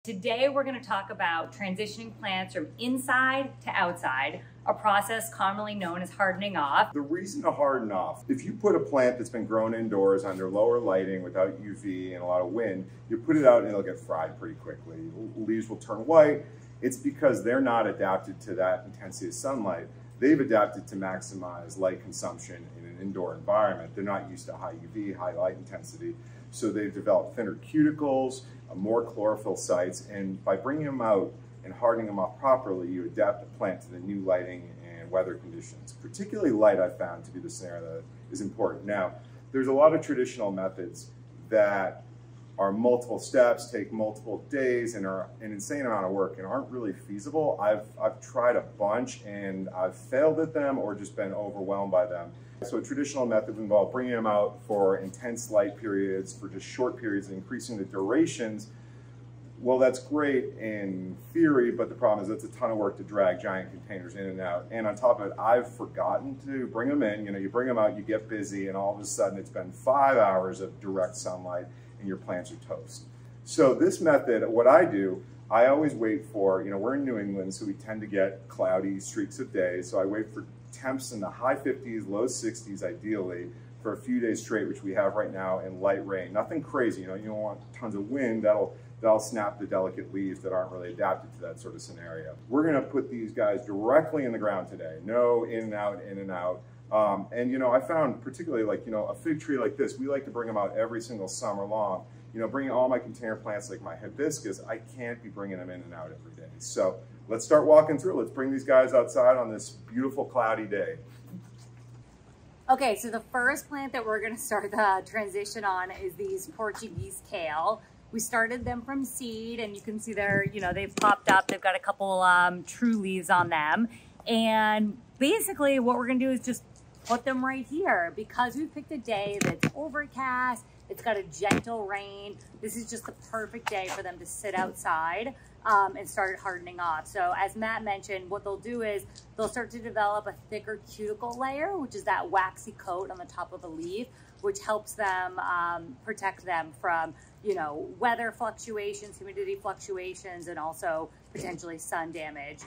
Today we're going to talk about transitioning plants from inside to outside, a process commonly known as hardening off. The reason to harden off, if you put a plant that's been grown indoors under lower lighting without UV and a lot of wind, you put it out and it'll get fried pretty quickly. Leaves will turn white. It's because they're not adapted to that intensity of sunlight. They've adapted to maximize light consumption in an indoor environment. They're not used to high UV, high light intensity. So they've developed thinner cuticles, more chlorophyll sites, and by bringing them out and hardening them off properly, you adapt the plant to the new lighting and weather conditions. Particularly light I've found to be the scenario that is important. Now, there's a lot of traditional methods that are multiple steps, take multiple days, and are an insane amount of work and aren't really feasible. I've tried a bunch and I've failed at them or just been overwhelmed by them. So traditional methods involve bringing them out for intense light periods, for just short periods, and increasing the durations. Well, that's great in theory, but the problem is it's a ton of work to drag giant containers in and out. And on top of it, I've forgotten to bring them in. You know, you bring them out, you get busy, and all of a sudden it's been 5 hours of direct sunlight and your plants are toast. So this method, what I do, I always wait for, you know, we're in New England, so we tend to get cloudy streaks of days. So I wait for temps in the high 50s, low 60s ideally for a few days straight, which we have right now, and light rain. Nothing crazy, you know, you don't want tons of wind, that'll snap the delicate leaves that aren't really adapted to that sort of scenario. We're gonna put these guys directly in the ground today. No in and out, in and out. And you know, I found particularly like, you know, a fig tree like this, we like to bring them out every single summer long. You know, bringing all my container plants like my hibiscus, I can't be bringing them in and out every day. So let's start walking through. Let's bring these guys outside on this beautiful cloudy day. Okay, so the first plant that we're going to start the transition on is these Portuguese kale. We started them from seed, and you can see they're, you know, they've popped up. They've got a couple true leaves on them. And basically what we're going to do is just put them right here because we picked a day that's overcast. It's got a gentle rain. This is just the perfect day for them to sit outside and start hardening off. So as Matt mentioned, what they'll do is they'll start to develop a thicker cuticle layer, which is that waxy coat on the top of the leaf, which helps them protect them from, you know, weather fluctuations, humidity fluctuations, and also potentially sun damage.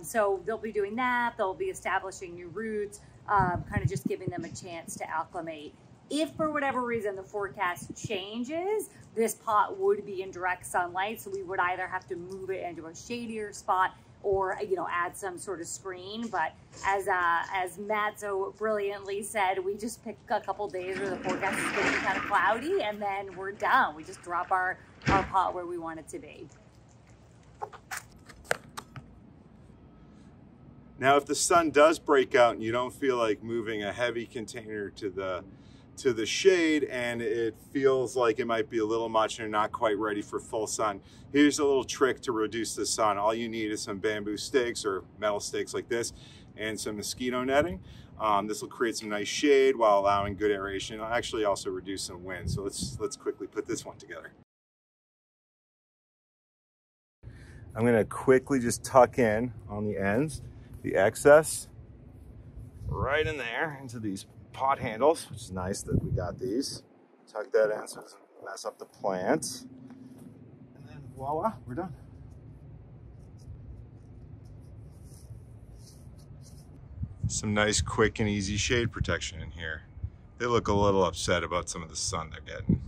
So they'll be doing that. They'll be establishing new roots, kind of just giving them a chance to acclimate. If for whatever reason the forecast changes, this pot would be in direct sunlight, so we would either have to move it into a shadier spot or, you know, add some sort of screen. But as Matt so brilliantly said, we just pick a couple days where the forecast is going to be kind of cloudy, and then we're done. We just drop our pot where we want it to be. Now, if the sun does break out and you don't feel like moving a heavy container to the shade and it feels like it might be a little much and you're not quite ready for full sun, here's a little trick to reduce the sun. All you need is some bamboo stakes or metal stakes like this and some mosquito netting. This will create some nice shade while allowing good aeration. It'll actually also reduce some wind. So let's quickly put this one together. I'm gonna quickly just tuck in on the ends the excess right in there into these pot handles, which is nice that we got these. Tuck that in so it doesn't mess up the plant. And then voila, we're done. Some nice quick and easy shade protection in here. They look a little upset about some of the sun they're getting.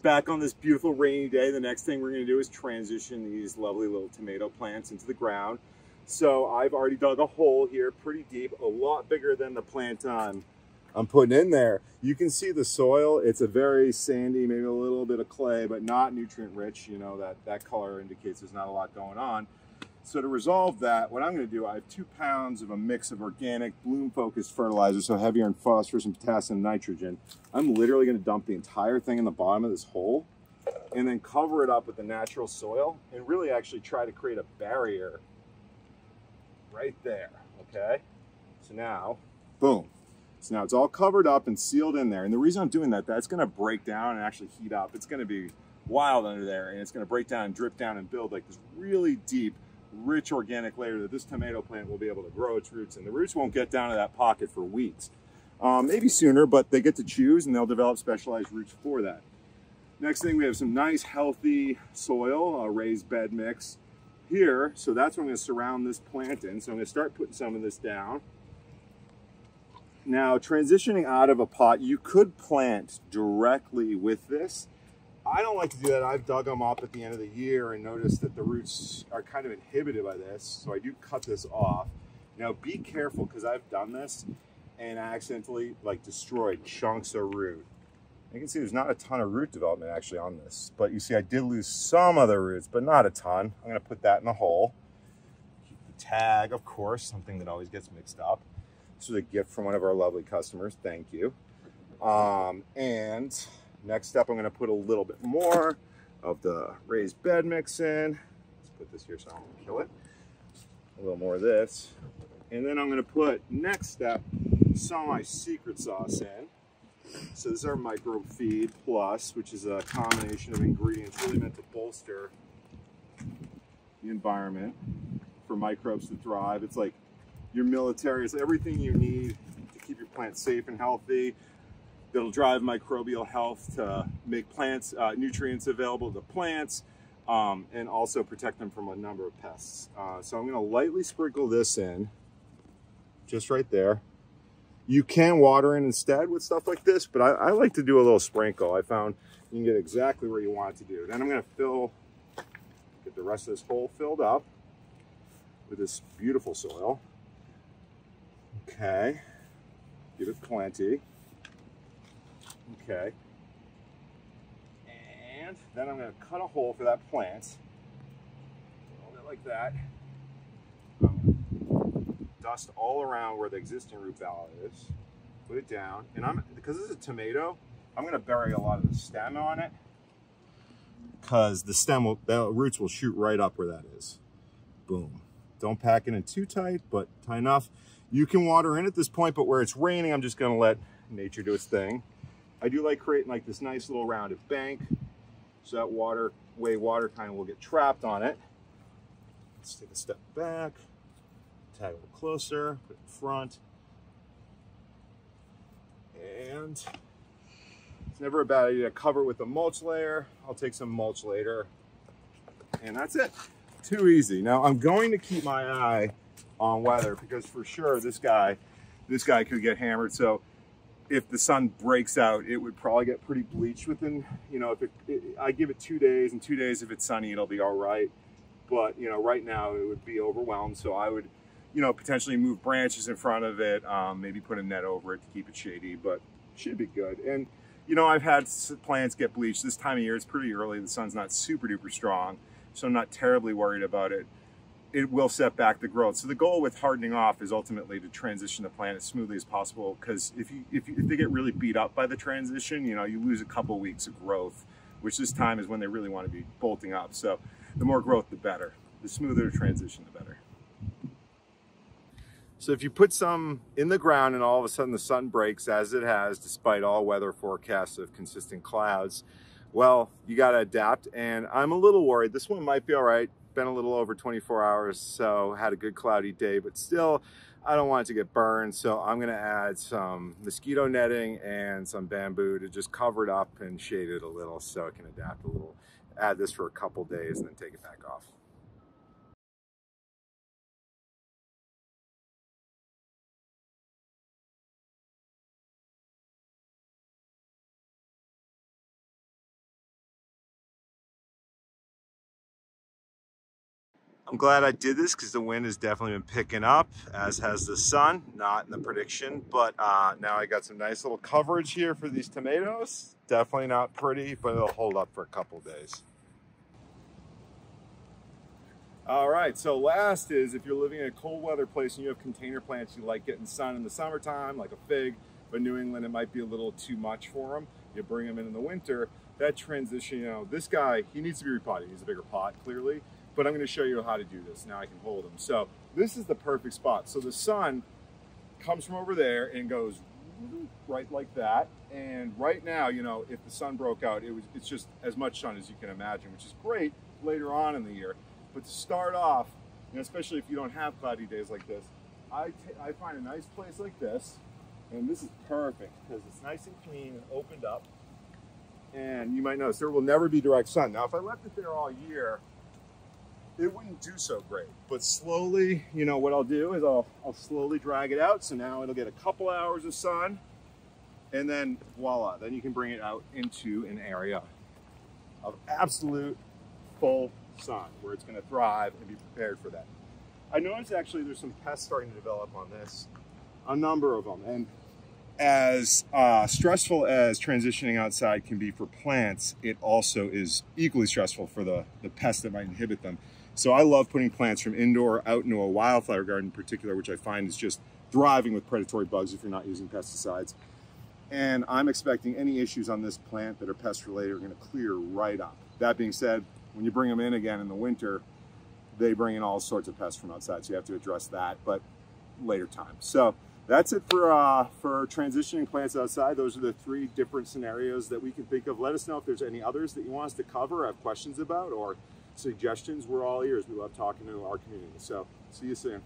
Back on this beautiful rainy day, the next thing we're gonna do is transition these lovely little tomato plants into the ground. So I've already dug a hole here pretty deep, a lot bigger than the plant I'm putting in there. You can see the soil. It's a very sandy, maybe a little bit of clay, but not nutrient rich. You know, that color indicates there's not a lot going on. So to resolve that, what I'm going to do, I have 2 pounds of a mix of organic bloom-focused fertilizer, so heavier in phosphorus and potassium and nitrogen. I'm literally going to dump the entire thing in the bottom of this hole and then cover it up with the natural soil and really actually try to create a barrier right there, okay? So now, boom. So now it's all covered up and sealed in there. And the reason I'm doing that, that's gonna break down and actually heat up. It's gonna be wild under there, and it's gonna break down and drip down and build like this really deep, rich organic layer that this tomato plant will be able to grow its roots in. The roots won't get down to that pocket for weeks. Maybe sooner, but they get to choose and they'll develop specialized roots for that. Next thing, we have some nice healthy soil, a raised bed mix here. So that's what I'm going to surround this plant in. So I'm going to start putting some of this down. Now, transitioning out of a pot, you could plant directly with this. I don't like to do that. I've dug them up at the end of the year and noticed that the roots are kind of inhibited by this. So I do cut this off. Now be careful, because I've done this and I accidentally destroyed chunks of root. You can see there's not a ton of root development actually on this, but you see I did lose some of the roots, but not a ton. I'm gonna put that in the hole. Keep the tag, of course, something that always gets mixed up. This was a gift from one of our lovely customers, thank you. And next step, I'm gonna put a little bit more of the raised bed mix in. Let's put this here so I don't kill it. A little more of this. And then I'm gonna put, next step, some of my secret sauce in. So this is our Microbe Feed Plus, which is a combination of ingredients really meant to bolster the environment for microbes to thrive. It's like your military, it's everything you need to keep your plants safe and healthy. That'll drive microbial health to make plants, nutrients available to plants, and also protect them from a number of pests. So I'm gonna lightly sprinkle this in, just right there. You can water in instead with stuff like this, but I like to do a little sprinkle. I found you can get exactly where you want it to do. Then I'm gonna get the rest of this hole filled up with this beautiful soil. Okay, give it plenty. Okay, and then I'm gonna cut a hole for that plant. A little bit like that. Dust all around where the existing root ball is. Put it down, and because this is a tomato, I'm going to bury a lot of the stem on it, because the roots will shoot right up where that is. Boom. Don't pack it in too tight, but tight enough. You can water in at this point, but where it's raining, I'm just going to let nature do its thing. I do like creating this nice little rounded bank, so that water kind of will get trapped on it. Let's take a step back. Tag a little closer, put it in front. And it's never a bad idea to cover it with a mulch layer. I'll take some mulch later. And that's it. Too easy. Now I'm going to keep my eye on weather, because for sure this guy could get hammered. So if the sun breaks out, it would probably get pretty bleached within, I give it 2 days, and 2 days if it's sunny, it'll be all right. But right now it would be overwhelmed. So I would potentially move branches in front of it, maybe put a net over it to keep it shady, but should be good. And, I've had plants get bleached this time of year. It's pretty early. The sun's not super duper strong, so I'm not terribly worried about it. It will set back the growth. So the goal with hardening off is ultimately to transition the plant as smoothly as possible, because if they get really beat up by the transition, you lose a couple weeks of growth, which this time is when they really want to be bolting up. So the more growth, the better. The smoother the transition, the better. So if you put some in the ground and all of a sudden the sun breaks, as it has, despite all weather forecasts of consistent clouds, well, you got to adapt. And I'm a little worried. This one might be all right. Been a little over 24 hours, so had a good cloudy day, but still, I don't want it to get burned. So I'm going to add some mosquito netting and some bamboo to just cover it up and shade it a little so it can adapt a little. Add this for a couple days and then take it back off. I'm glad I did this, because the wind has definitely been picking up, as has the sun. Not in the prediction, but now I got some nice little coverage here for these tomatoes. Definitely not pretty, but it'll hold up for a couple days. All right, so last is, if you're living in a cold weather place and you have container plants, you like getting sun in the summertime, like a fig, but New England, it might be a little too much for them. You bring them in the winter. That transition, this guy, he needs to be repotted. He's a bigger pot, clearly. But I'm going to show you how to do this. Now I can hold them. So this is the perfect spot. So the sun comes from over there and goes right like that. And right now, if the sun broke out, it's just as much sun as you can imagine, which is great later on in the year. But to start off, especially if you don't have cloudy days like this, I find a nice place like this, and this is perfect because it's nice and clean and opened up. And you might notice there will never be direct sun. Now, if I left it there all year, it wouldn't do so great. But slowly, you know, what I'll do is I'll slowly drag it out. So now it'll get a couple hours of sun, and then voila, then you can bring it out into an area of absolute full sun where it's going to thrive and be prepared for that. I noticed actually there's some pests starting to develop on this, a number of them. And as stressful as transitioning outside can be for plants, it also is equally stressful for the pests that might inhibit them. So I love putting plants from indoor out into a wildflower garden in particular, which I find is just thriving with predatory bugs if you're not using pesticides. And I'm expecting any issues on this plant that are pest related are going to clear right up. That being said, when you bring them in again in the winter, they bring in all sorts of pests from outside, so you have to address that, but later time. So that's it for transitioning plants outside. Those are the 3 different scenarios that we can think of. Let us know if there's any others that you want us to cover, have questions about, or suggestions. We're all ears. We love talking to our community. So see you soon.